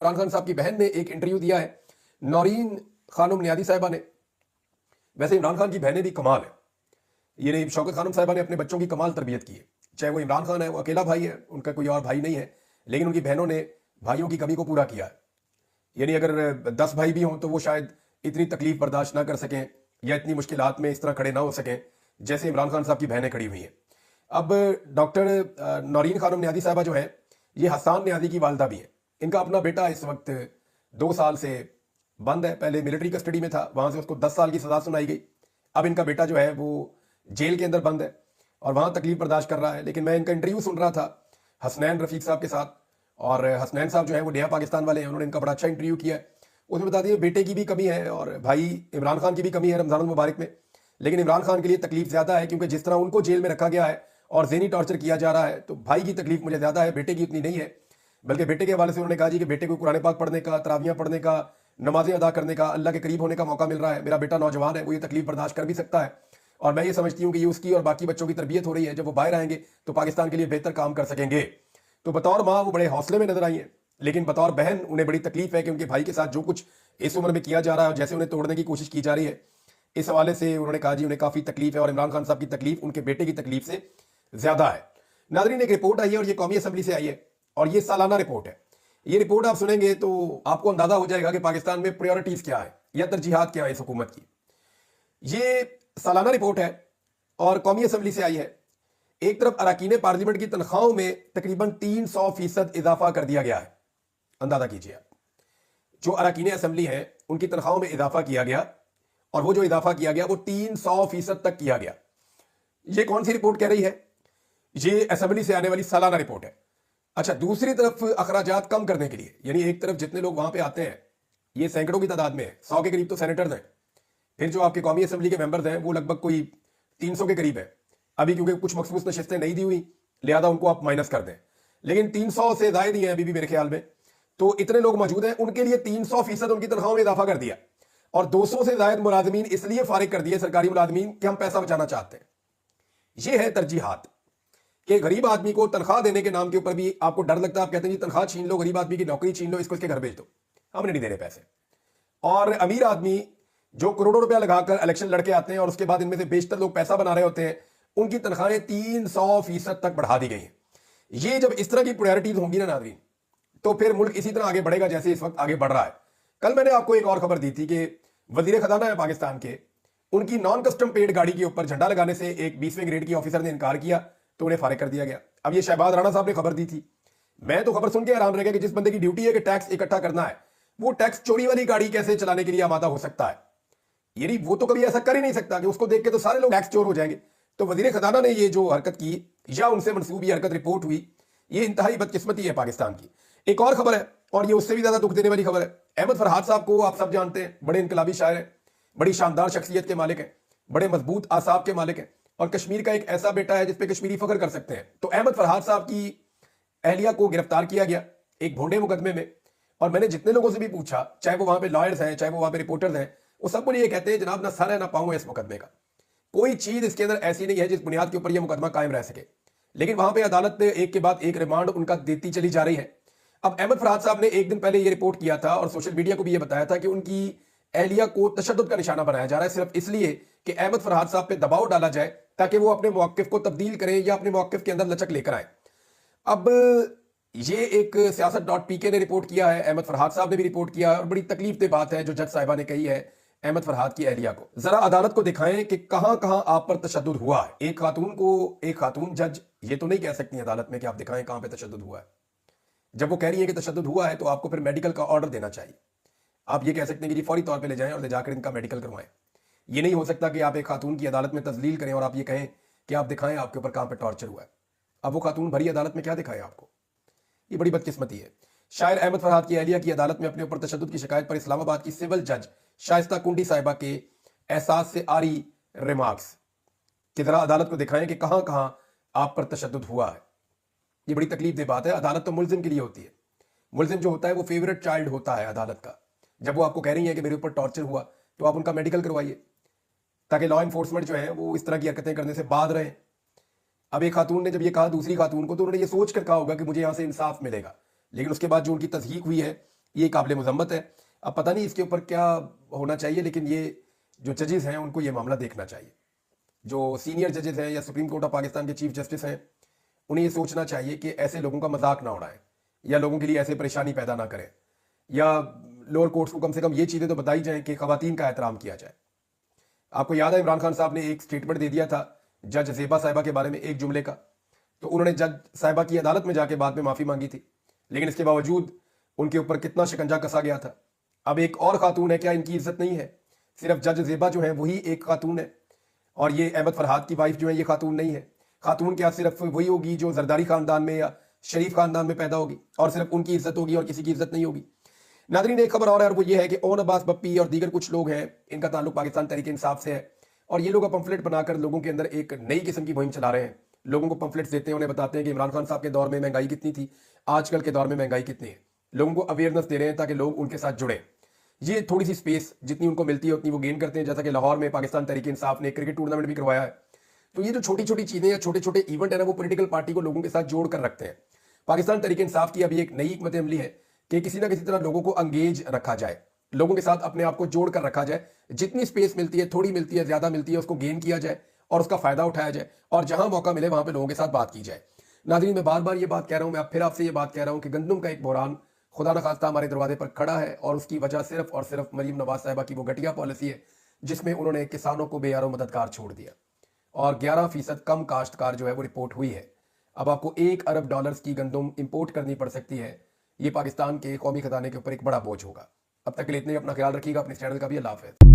इमरान खान साहब की बहन ने एक इंटरव्यू दिया है, नौरीन खानम नियाज़ी साहिबा ने। वैसे इमरान खान की बहनें भी कमाल है, ये नहीं, शौकत खानम साहिबा ने अपने बच्चों की कमाल तरबियत की है। चाहे वो इमरान खान है, वो अकेला भाई है, उनका कोई और भाई नहीं है, लेकिन उनकी बहनों ने भाइयों की कमी को पूरा किया है। यानी अगर 10 भाई भी हों तो वो शायद इतनी तकलीफ बर्दाश्त ना कर सकें या इतनी मुश्किलात में इस तरह खड़े ना हो सकें जैसे इमरान खान साहब की बहनें खड़ी हुई हैं। अब डॉक्टर नौरीन खानम नियाज़ी साहिबा जो है, ये हसन नियाज़ी की वालदा भी है। इनका अपना बेटा इस वक्त 2 साल से बंद है, पहले मिलिट्री कस्टडी में था, वहां से उसको 10 साल की सजा सुनाई गई। अब इनका बेटा जो है वो जेल के अंदर बंद है और वहां तकलीफ बर्दाश्त कर रहा है। लेकिन मैं इनका इंटरव्यू सुन रहा था हसनैन रफीक साहब के साथ, और हसनैन साहब जो है वो नया पाकिस्तान वाले हैं, उन्होंने इनका बड़ा अच्छा इंटरव्यू किया है। उसमें बता दिए बेटे की भी कमी है और भाई इमरान खान की भी कमी है रमजान मुबारक में। लेकिन इमरान खान के लिए तकलीफ ज्यादा है, क्योंकि जिस तरह उनको जेल में रखा गया है और ज़हनी टॉर्चर किया जा रहा है, तो भाई की तकलीफ मुझे ज्यादा है, बेटे की उतनी नहीं है। बल्कि बेटे के हवाले से उन्होंने कहा जी कि बेटे को कुरान पाक पढ़ने का, तरावियां पढ़ने का, नमाजें अदा करने का, अल्लाह के करीब होने का मौका मिल रहा है। मेरा बेटा नौजवान है, वो ये तकलीफ बर्दाश्त कर भी सकता है, और मैं ये समझती हूँ कि ये उसकी और बाकी बच्चों की तरबियत हो रही है। जब वो बाहर आएंगे तो पाकिस्तान के लिए बेहतर काम कर सकेंगे। तो बतौर माँ वो बड़े हौसले में नजर आई है, लेकिन बतौर बहन उन्हें बड़ी तकलीफ है कि उनके भाई के साथ जो कुछ इस उम्र में किया जा रहा है और जैसे उन्हें तोड़ने की कोशिश की जा रही है, इस हवाले से उन्होंने कहा जी उन्हें काफी तकलीफ है और इमरान खान साहब की तकलीफ उनके बेटे की तकलीफ से ज्यादा है। नाज़रीन, एक रिपोर्ट आई है और ये कौमी असम्बली से आई है और ये सालाना रिपोर्ट है। ये रिपोर्ट आप सुनेंगे तो आपको अंदाजा हो जाएगा कि पाकिस्तान में प्रायोरिटीज क्या है या तरजीहात क्या है इस हुकूमत की। ये सालाना रिपोर्ट है और कौमी असम्बली से आई है। एक तरफ अरकान पार्लियामेंट की तनख्वाहों में तकरीबन 300% इजाफा कर दिया गया है। अंदाजा कीजिए आप, जो अरकान असम्बली है उनकी तनख्वाहों में इजाफा किया गया, और वो जो इजाफा किया गया वो 300% तक किया गया। ये कौन सी रिपोर्ट कह रही है? ये असम्बली से आने वाली सालाना रिपोर्ट है। अच्छा, दूसरी तरफ अखराजात कम करने के लिए, यानी एक तरफ जितने लोग वहां पे आते हैं ये सैकड़ों की तादाद में है, 100 के करीब तो सेनेटर्स हैं, फिर जो आपके कौमी असम्बली के मेंबर्स हैं वो लगभग कोई 300 के करीब है। अभी क्योंकि कुछ मखसूस नशिस्तें नहीं दी हुई, लिहाजा उनको आप माइनस कर दें, लेकिन 300 से ज्यादा ही है अभी भी मेरे ख्याल में। तो इतने लोग मौजूद हैं, उनके लिए 300% उनकी तनख्वाहों में इजाफा कर दिया, और 200 से ज्यादा मुलाजमीन इसलिए फारिग कर दिए सरकारी मुलाजमीन कि हम पैसा बचाना चाहते हैं। यह है तरजीहात कि गरीब आदमी को तनख्वाह देने के नाम के ऊपर भी आपको डर लगता है। आप कहते हैं जी तनख्वाह छीन लो, गरीब आदमी की नौकरी छीन लो, इसको इसके घर भेज दो, हमने नहीं देने पैसे। और अमीर आदमी जो करोड़ों रुपया लगाकर इलेक्शन लड़के आते हैं और उसके बाद इनमें से बेशतर लोग पैसा बना रहे होते हैं, उनकी तनख्वाहें 300% तक बढ़ा दी गई हैं। ये जब इस तरह की प्रायोरिटीज होंगी ना नाज़रीन, तो फिर मुल्क इसी तरह आगे बढ़ेगा जैसे इस वक्त आगे बढ़ रहा है। कल मैंने आपको एक और खबर दी थी कि वजीर खजाना है पाकिस्तान के, उनकी नॉन कस्टम पेड गाड़ी के ऊपर झंडा लगाने से एक 20वें ग्रेड की ऑफिसर ने इनकार किया तो उन्हें फारिग कर दिया गया। अब ये शहबाज राणा साहब ने खबर दी थी, मैं तो खबर सुन के हैरान रह गया कि जिस बंदे की ड्यूटी है कि टैक्स इकट्ठा करना है, वो टैक्स चोरी वाली गाड़ी कैसे चलाने के लिए आमादा हो सकता है? यानी वो तो कभी ऐसा कर ही नहीं सकता कि उसको देख के तो सारे लोग टैक्स चोर हो जाएंगे। तो वजीर खजाना ने ये जो हरकत की या उनसे मनसूब ये हरकत रिपोर्ट हुई, ये इंतहाई बदकिस्मती है पाकिस्तान की। एक और खबर है और ये उससे भी ज्यादा दुख देने वाली खबर है। अहमद फरहाद साहब को आप सब जानते हैं, बड़े इनकलाबी शायर हैं, बड़ी शानदार शख्सियत के मालिक हैं, बड़े मजबूत आसाब के मालिक हैं, और कश्मीर का एक ऐसा बेटा है जिसपे कश्मीरी फख्र कर सकते हैं। तो अहमद फरहाद साहब की अहलिया को गिरफ्तार किया गया एक भोंडे मुकदमे में, और मैंने जितने लोगों से भी पूछा, चाहे वो वहां पे लॉयर्स हैं, चाहे वो वहां पे रिपोर्टर्स हैं, वो सब मुझे ये कहते हैं जनाब ना सर है ना पाऊं है इस मुकदमे का, कोई चीज इसके अंदर ऐसी नहीं है जिस बुनियाद के ऊपर यह मुकदमा कायम रह सके। लेकिन वहां पे अदालत एक के बाद एक रिमांड उनका देती चली जा रही है। अब अहमद फरहाद साहब ने एक दिन पहले ये रिपोर्ट किया था और सोशल मीडिया को भी ये बताया था कि उनकी अहलिया को तशद्दुद का निशाना बनाया जा रहा है, सिर्फ इसलिए कि अहमद फरहाद साहब पे दबाव डाला जाए ताकि वो अपने मौक़िफ़ को तब्दील करें या अपने मौक़िफ़ के अंदर लचक लेकर आए। अब ये एक siyaasat.pk ने रिपोर्ट किया है, अहमद फरहाद साहब ने भी रिपोर्ट किया है, और बड़ी तकलीफ दे बात है जो जज साहिबा ने कही है अहमद फरहाद की अहलिया को। जरा अदालत को दिखाएं कि कहां कहां आप पर तशद्दुद हुआ है। एक खातून जज ये तो नहीं कह सकती अदालत में कि आप दिखाएं कहां पे तशद्दुद हुआ है। जब वो कह रही है कि तशद्दुद हुआ है तो आपको फिर मेडिकल का ऑर्डर देना चाहिए। आप ये कह सकते हैं कि जी फौरी तौर पे ले जाएं और ले जाकर इनका मेडिकल करवाएं। ये नहीं हो सकता कि आप एक खातून की अदालत में तजलील करें और आप ये कहें कि आप दिखाएं आपके ऊपर कहां पे टॉर्चर हुआ है। अब वो खातून भरी अदालत में क्या दिखाए आपको? ये बड़ी बदकिस्मती है। शायर अहमद फरहाद की अहलिया की अदालत में अपने ऊपर तशद्दुद की शिकायत पर इस्लामाबाद की सिविल जज शाइस्ता कुंडी साहिबा के एहसास से आरी रिमार्क्स कि जरा अदालत को दिखाएं कि कहां कहां आप पर तशद्दुद हुआ है। ये बड़ी तकलीफ दे बात है। अदालत तो मुल्जिम के लिए होती है, मुल्जिम जो होता है वो फेवरेट चाइल्ड होता है अदालत का। जब वो आपको कह रही है कि मेरे ऊपर टॉर्चर हुआ तो आप उनका मेडिकल करवाइए ताकि लॉ इन्फोर्समेंट जो है वो इस तरह की हरकतें करने से बाज रहे। अब एक खातून ने जब ये कहा दूसरी खातून को, तो उन्होंने ये सोच कर कहा होगा कि मुझे यहां से इंसाफ मिलेगा, लेकिन उसके बाद जो उनकी तस्दीक हुई है ये काबिल मजम्मत है। अब पता नहीं इसके ऊपर क्या होना चाहिए, लेकिन ये जो जजेस हैं उनको ये मामला देखना चाहिए। जो सीनियर जजेस हैं या सुप्रीम कोर्ट ऑफ पाकिस्तान के चीफ जस्टिस हैं, उन्हें ये सोचना चाहिए कि ऐसे लोगों का मजाक ना उड़ाएं या लोगों के लिए ऐसे परेशानी पैदा ना करें, या लोअर कोर्ट्स को कम से कम ये चीज़ें तो बताई जाएं कि खवातीन का एहतराम किया जाए। आपको याद है इमरान खान साहब ने एक स्टेटमेंट दे दिया था जज ज़ेबा साहिबा के बारे में एक जुमले का, तो उन्होंने जज साहिबा की अदालत में जाके बाद में माफ़ी मांगी थी, लेकिन इसके बावजूद उनके ऊपर कितना शिकंजा कसा गया था। अब एक और खातून है, क्या इनकी इज्जत नहीं है? सिर्फ जज ज़ेबा जो है वही एक खातून है, और ये अहमद फरहाद की वाइफ जो है ये खातून नहीं है। खातून क्या सिर्फ वही होगी जो जरदारी खानदान में या शरीफ खानदान में पैदा होगी और सिर्फ उनकी इज्जत होगी और किसी की इज्जत नहीं होगी? नादरीन, एक खबर और है, और वो ये है कि ओन अब्बास बप्पी और दीगर कुछ लोग हैं, इनका ताल्लुक पाकिस्तान तहरीक इंसाफ से है, और ये लोग पंफलेट बनाकर लोगों के अंदर एक नई किस्म की मुहिम चला रहे हैं। लोगों को पंफलेट्स देते हैं, उन्हें बताते हैं कि इमरान खान साहब के दौर में महंगाई कितनी थी, आजकल के दौर में महंगाई कितनी है। लोगों को अवेयरनेस दे रहे हैं ताकि लोग उनके साथ जुड़े। ये थोड़ी सी स्पेस जितनी उनको मिलती है उतनी वो गेन करते हैं। जैसा कि लाहौर में पाकिस्तान तहरीक इंसाफ ने क्रिकेट टूर्नामेंट भी करवाया है। तो ये जो छोटी छोटी चीजें या छोटे छोटे इवेंट है ना, वो पॉलिटिकल पार्टी को लोगों के साथ जोड़ कर रखते हैं। पाकिस्तान तहरीक इंसाफ की अभी एक नई हिकमत अमली है कि किसी ना किसी तरह लोगों को अंगेज रखा जाए, लोगों के साथ अपने आप को जोड़ कर रखा जाए। जितनी स्पेस मिलती है, थोड़ी मिलती है, ज्यादा मिलती है, उसको गेन किया जाए और उसका फायदा उठाया जाए, और जहां मौका मिले वहां पे लोगों के साथ बात की जाए। नाज़रीन, मैं बार बार ये बात कह रहा हूं, मैं फिर आपसे ये बात कह रहा हूं कि गंदम का एक बहरान खुदा न खास्ता हमारे दरवाजे पर खड़ा है, और उसकी वजह सिर्फ और सिर्फ मरीम नवाज साहिबा की वो घटिया पॉलिसी है जिसमें उन्होंने किसानों को बेयारो मददगार छोड़ दिया, और 11% कम काश्तकार जो है वो रिपोर्ट हुई है। अब आपको $1 अरब की गंदम इंपोर्ट करनी पड़ सकती है। ये पाकिस्तान के कौमी खजाने के ऊपर एक बड़ा बोझ होगा। अब तक के लिए इतने, अपना ख्याल रखिएगा, अपने चैनल का भी। अल्लाह हाफ़िज़।